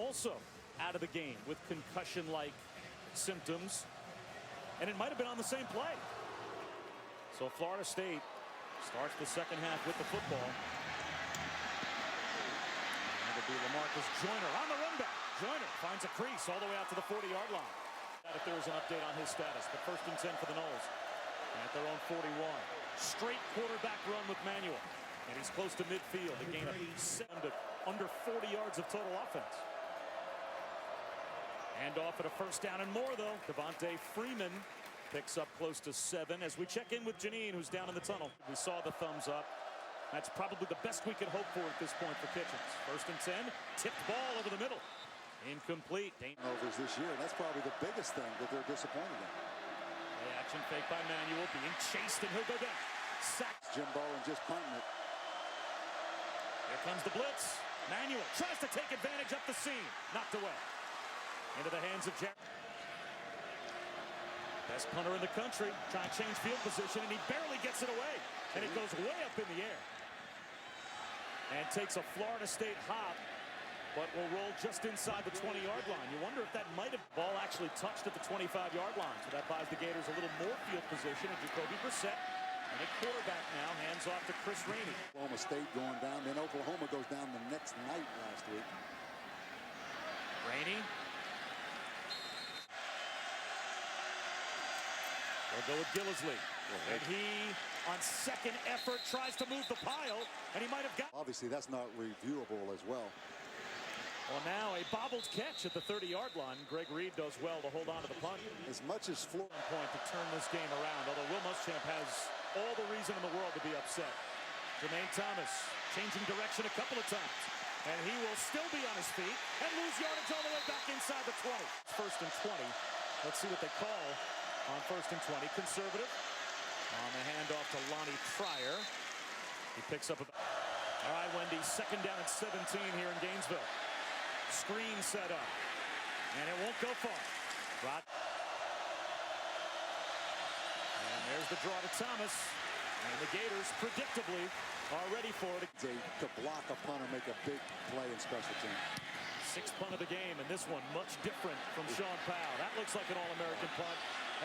also out of the game with concussion-like symptoms. And it might have been on the same play. So Florida State starts the second half with the football. And it'll be LaMarcus Joyner on the run back. Joyner finds a crease all the way out to the 40-yard line. If there was an update on his status, but 1st and 10 for the Noles at their own 41. Straight quarterback run with Manuel, and he's close to midfield. A gain of 7 to under 40 yards of total offense. And off at a first down and more, though. Devontae Freeman picks up close to 7 as we check in with Janine, who's down in the tunnel. We saw the thumbs up. That's probably the best we could hope for at this point for Kitchens. 1st and 10, tipped ball over the middle. Incomplete. Overs this year, and that's probably the biggest thing that they're disappointed in. Play action fake by Manuel, being chased, and he'll go down. Sacked. Jimbo and just punting it. Here comes the blitz. Manuel tries to take advantage up the seam. Knocked away. Into the hands of Jack. Best punter in the country. Trying to change field position, and he barely gets it away. And it goes way up in the air. And takes a Florida State hop, but will roll just inside the 20-yard line. You wonder if that might have ball actually touched at the 25-yard line. So that buys the Gators a little more field position. And Jacoby Brissett, and a quarterback now, hands off to Chris Rainey. Oklahoma State going down, then Oklahoma goes down the next night last week. Rainey. They'll go with Gillisley. And he, on second effort, tries to move the pile, and he might have got. Obviously, that's not reviewable as well. Well, now a bobbled catch at the 30-yard line. Greg Reed does well to hold on to the punt. As much as Florida point to turn this game around, although Will Muschamp has all the reason in the world to be upset. Jermaine Thomas changing direction a couple of times, and he will still be on his feet and lose yardage all the way back inside the 20. 1st and 20. Let's see what they call on 1st and 20. Conservative on the handoff to Lonnie Pryor. He picks up. All right, Wendy, 2nd down and 17 here in Gainesville. Screen set up, and it won't go far. And there's the draw to Thomas, and the Gators predictably are ready for it. To block a punt or make a big play in special teams. 6th punt of the game, and this one much different from Sean Powell. That looks like an All-American punt,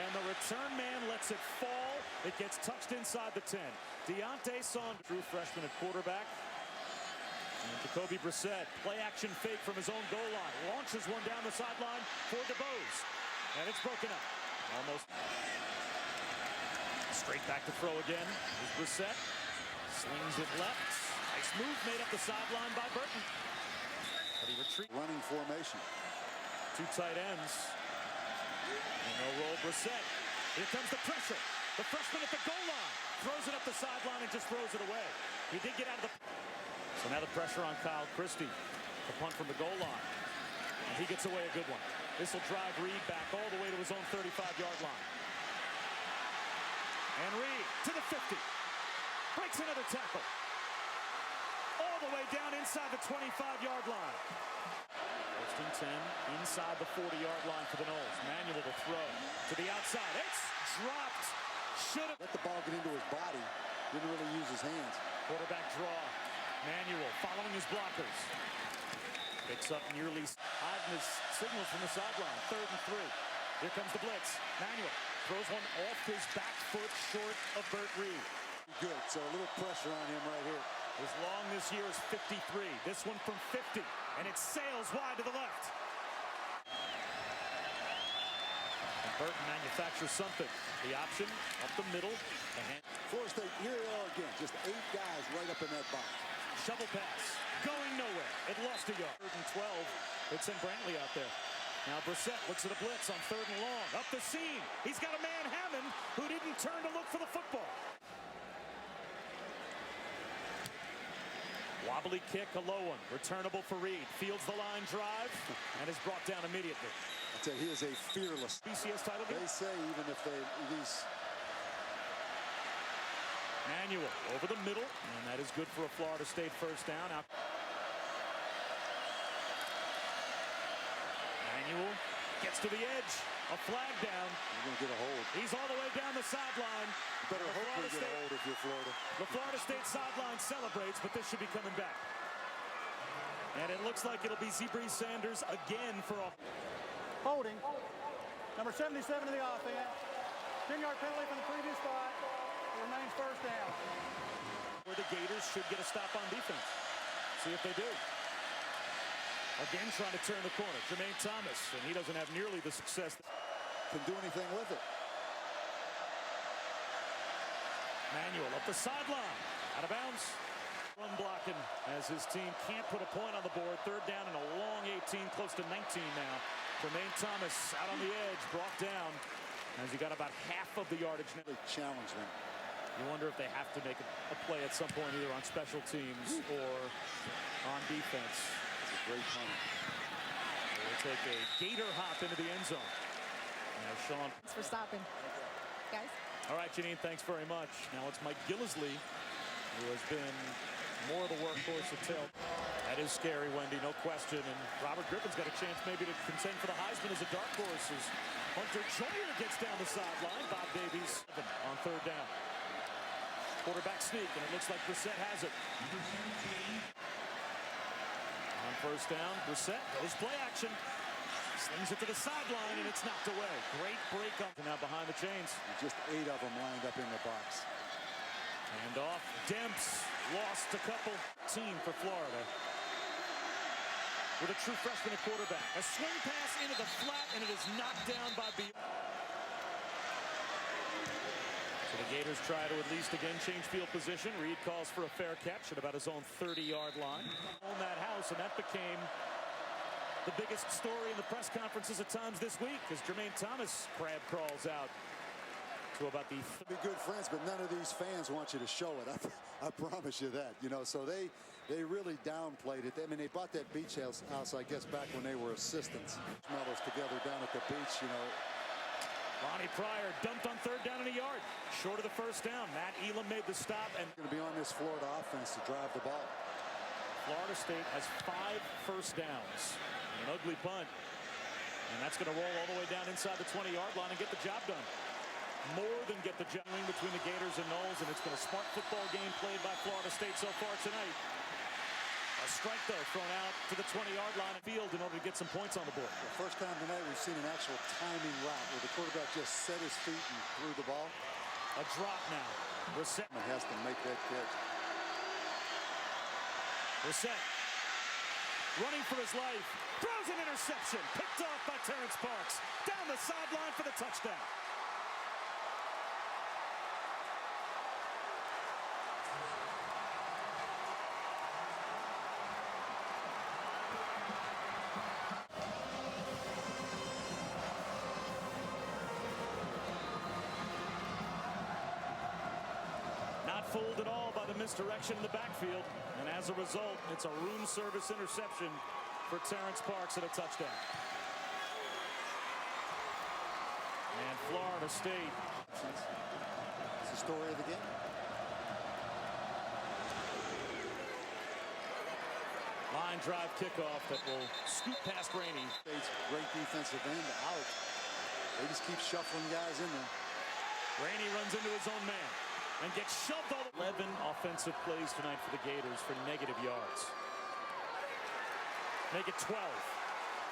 and the return man lets it fall. It gets touched inside the 10. Deontay Saunders, true freshman at quarterback. And Jacoby Brissett, play action fake from his own goal line. Launches one down the sideline for DeBose. And it's broken up. Almost. Straight back to throw again. Here's Brissett. Slings it left. Nice move made up the sideline by Burton. But he retreats. Running formation. 2 tight ends. And they'll roll Brissett. Here comes the pressure. The freshman at the goal line. Throws it up the sideline and just throws it away. He did get out of the... So now the pressure on Kyle Christie. The punt from the goal line. And he gets away a good one. This will drive Reed back all the way to his own 35-yard line. And Reed to the 50. Breaks another tackle. All the way down inside the 25-yard line. 1st and 10 inside the 40-yard line for the Noles. Manuel to throw to the outside. It's dropped. Should have. Let the ball get into his body. Didn't really use his hands. Quarterback draw. Manuel following his blockers. Picks up nearly hiding his signals from the sideline. 3rd and 3. Here comes the blitz. Manuel throws one off his back foot short of Burt Reed. Good. So a little pressure on him right here. His long this year is 53. This one from 50. And it sails wide to the left. And Burton manufactures something. The option up the middle. Florida State, here they are again. Just 8 guys right up in that box. Shovel pass, going nowhere. It lost a yard. 3rd and 12. They'd send Brantley out there. Now Brissett looks at a blitz on 3rd and long. Up the seam. He's got a man, Hammond, who didn't turn to look for the football. Wobbly kick, a low one. Returnable for Reed. Fields the line drive and is brought down immediately. I tell you, he is a fearless. BCS title game. They say even if these. Manuel over the middle, and that is good for a Florida State first down. Out. Manuel gets to the edge. A flag down. You're going to get a hold. He's all the way down the sideline. You better hopefully get a hold if you're Florida. The Florida State sideline celebrates, but this should be coming back. And it looks like it'll be Zebri Sanders again for a holding. Number 77 of the offense. 10-yard penalty from the previous spot. It remains first down. Where the Gators should get a stop on defense. See if they do. Again, trying to turn the corner. Jermaine Thomas, and he doesn't have nearly the success. Can do anything with it. Manuel up the sideline. Out of bounds. Run blocking as his team can't put a point on the board. Third down and a long 18, close to 19 now. Jermaine Thomas out on the edge, brought down as he got about half of the yardage. They challenge them. You wonder if they have to make a play at some point, either on special teams or on defense. It's a great punt. They'll take a gator hop into the end zone. Now Sean. Thanks for stopping, guys. All right, Janine, thanks very much. Now it's Mike Gillisley, who has been more of the workhorse at tail. That is scary, Wendy, no question. And Robert Griffin's got a chance maybe to contend for the Heisman as a dark horse as Hunter Joyer gets down the sideline. Bob Davies on third down. Quarterback sneak, and it looks like Brissett has it. On first down, Brissett goes play action. Slings it to the sideline, and it's knocked away. Great break up. And now behind the chains. Just 8 of them lined up in the box. Hand off. Demps lost a couple. Team for Florida. With a true freshman at quarterback. A swing pass into the flat, and it is knocked down by B. So the Gators try to at least again change field position. Reed calls for a fair catch at about his own 30-yard line. On that house, and that became the biggest story in the press conferences at times this week as Jermaine Thomas crab crawls out to about the... Be good friends, but none of these fans want you to show it. I promise you that. You know, so they really downplayed it. I mean, they bought that beach house, I guess, back when they were assistants. Medals together down at the beach, you know. Ronnie Pryor dumped on third down in a yard. Short of the first down. Matt Elam made the stop. And going to be on this Florida offense to drive the ball. Florida State has 5 first downs. An ugly punt. And that's going to roll all the way down inside the 20-yard line and get the job done. More than get the job between the Gators and Knowles. And it's been a smart football game played by Florida State so far tonight. A strike, though, thrown out to the 20-yard line of field in order to get some points on the board. The first time tonight we've seen an actual timing route where the quarterback just set his feet and threw the ball. A drop now. Brissett has to make that catch. Brissett running for his life. Throws an interception. Picked off by Terrence Parks. Down the sideline for the touchdown. Not fooled at all by the misdirection in the backfield. And as a result, it's a room service interception for Terrence Parks at a touchdown. And Florida State. It's the story of the game. Line drive kickoff that will scoot past Rainey. State's great defensive end out. They just keep shuffling guys in there. Rainey runs into his own man and gets shoved all 11 offensive plays tonight for the Gators for negative yards. Make it 12.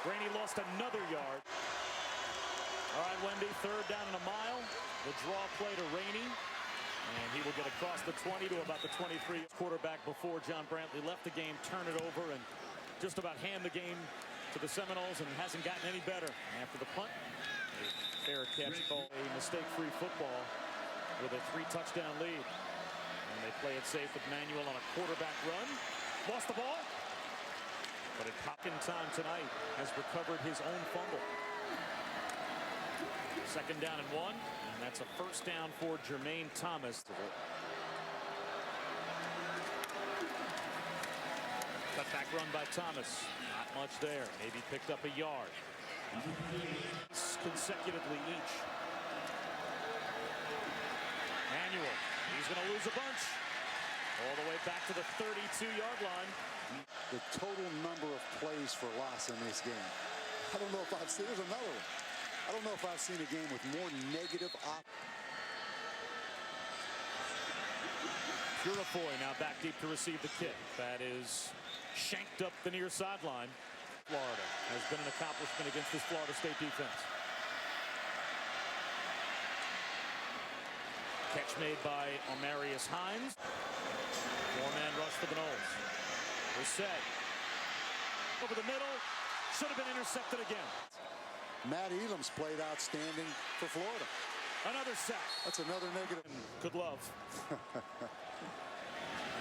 Rainey lost another yard. All right, Wendy, third down and a mile. The draw play to Rainey. And he will get across the 20 to about the 23. Quarterback before John Brantley left the game, turn it over, and just about hand the game to the Seminoles, and hasn't gotten any better. After the punt, a fair catch call, a mistake-free football with a 3-touchdown lead. And they play it safe with Manuel on a quarterback run. Lost the ball, but at Hopkins time tonight has recovered his own fumble. Second down and 1, and that's a first down for Jermaine Thomas. Cutback run by Thomas. Not much there. Maybe picked up a yard. Consecutively each. Manuel. He's going to lose a bunch. All the way back to the 32-yard line. The total number of plays for loss in this game. I don't know if I've seen. There's another one. I don't know if I've seen a game with more negative Purifoy now back deep to receive the kick. That is shanked up the near sideline. Florida has been an accomplishment against this Florida State defense. Catch made by Omarius Hines. Four-man rush for the Noles. Reset. Over the middle. Should have been intercepted again. Matt Elam's played outstanding for Florida. Another sack. That's another negative. Good love.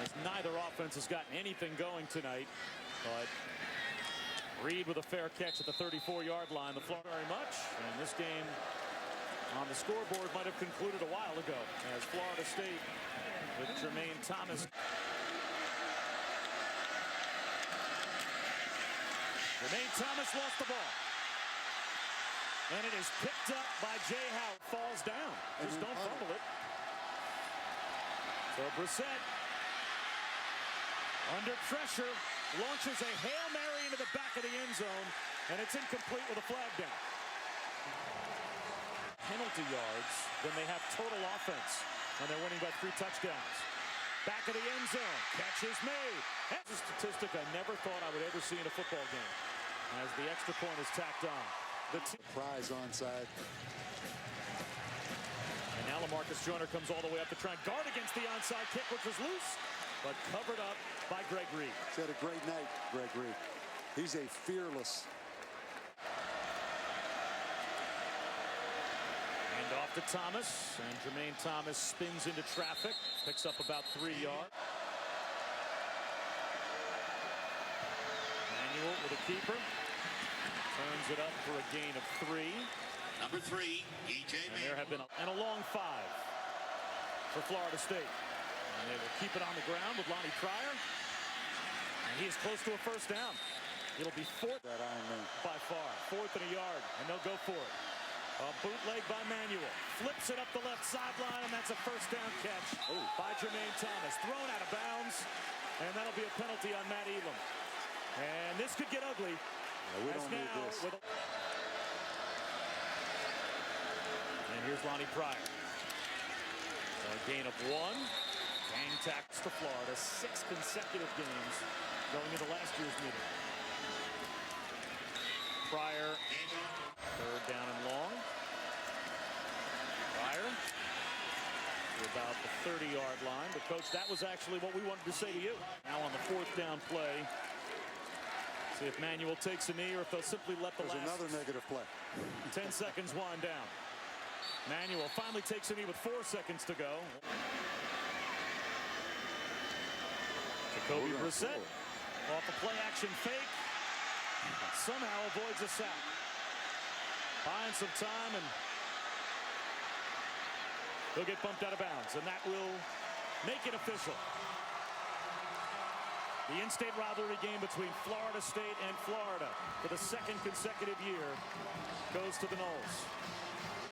As neither offense has gotten anything going tonight. But Reed with a fair catch at the 34-yard line. The Florida very much. And this game on the scoreboard might have concluded a while ago as Florida State with Jermaine Thomas. Jermaine Thomas lost the ball. And it is picked up by Jay Howard. Falls down. Just don't fumble it. So Brissett, under pressure, launches a Hail Mary into the back of the end zone, and it's incomplete with a flag down. Penalty yards, then they have total offense, and they're winning by 3 touchdowns. Back of the end zone, catch is made. That's a statistic I never thought I would ever see in a football game, as the extra point is tacked on. The prize onside. And now LaMarcus Joyner comes all the way up to try and guard against the onside kick, which was loose, but covered up by Greg Reed. He's had a great night, Greg Reed. He's a fearless. And off to Thomas, and Jermaine Thomas spins into traffic, picks up about 3 yards. Manuel with a keeper. Turns it up for a gain of 3. Number 3, E.J. And there have been a long 5 for Florida State. And they will keep it on the ground with Lonnie Pryor. And he is close to a first down. It'll be 4th that Iron Man by far. 4th and a yard, and they'll go for it. A bootleg by Manuel. Flips it up the left sideline, and that's a first down catch by Jermaine Thomas. Thrown out of bounds, and that'll be a penalty on Matt Elam. And this could get ugly. Yeah, we don't need this. And here's Lonnie Pryor. A gain of 1. Gang tackles to Florida. 6 consecutive games going into last year's meeting. Pryor, 3rd down and long. Pryor to about the 30-yard line. But, Coach, that was actually what we wanted to say to you. Now on the 4th down play. See if Manuel takes a knee or if they'll simply let the There's another negative play. 10 seconds wind down. Manuel finally takes a knee with 4 seconds to go. Jacoby Brissett off a play-action fake. Somehow avoids a sack. Buying some time, and he'll get bumped out of bounds, and that will make it official. The in-state rivalry game between Florida State and Florida for the 2nd consecutive year goes to the Noles.